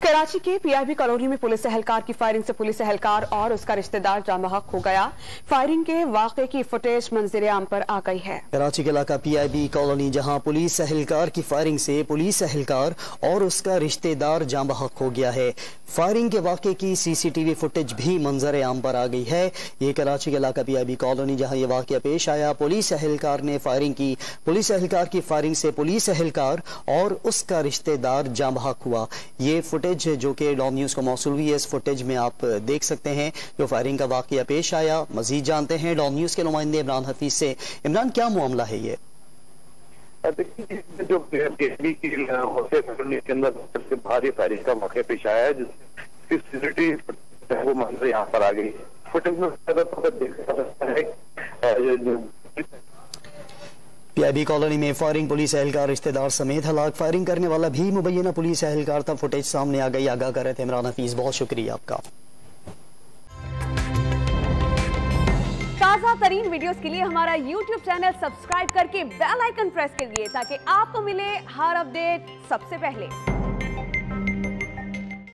कराची के PIB colony में police एहलकार की फायरिंग से पुलिस एहलकार और उसका रिश्तेदार जान बहक हो गया। फायरिंग के वाक़े की फुटेज मंजर आम पर आ गई है। कराची के इलाका पीआईबी कॉलोनी, जहां पुलिस एहलकार की फायरिंग से पुलिस एहलकार और उसका रिश्तेदार जान बहक हो गया है। फायरिंग के वाक़े की सीसीटीवी फुटेज भी मंजर आम पर आ गई है। ये कराची के इलाका पीआईबी कॉलोनी जहां ये वाक़या पेश आया, पुलिस एहलकार ने फायरिंग की। पुलिस एहलकार की फायरिंग से पुलिस एहलकार और उसका रिश्तेदार जान बहक हुआ। ये फुटेज जो कि डॉन न्यूज़ को मौसूल हुई है, इस फुटेज में आप देख सकते हैं जो फायरिंग का वाक़या पेश आया। मजीद जानते हैं डॉन न्यूज़ के नुमाइंदे इमरान हफीज से। इमरान, क्या मामला है ये? जो पीआईबी के अंदर सबसे भारी फायरिंग का मौके पेश आया है, जिसकी सीसीटीवी वो मंजर यहाँ पर आ गई। फुटेज में देख सकता है पीआईबी कॉलोनी में फायरिंग, पुलिस एहलकार रिश्तेदार समेत हलाक। फायरिंग करने वाला भी मुबैना पुलिस एहलकार था। फुटेज सामने आ गई। आगाह कर रहे थे इमरान हफीज, बहुत शुक्रिया आपका। ताज़ा तरीन वीडियोस के लिए हमारा यूट्यूब चैनल सब्सक्राइब करके बेल आइकन प्रेस कीजिए ताकि आपको मिले हर अपडेट सबसे पहले।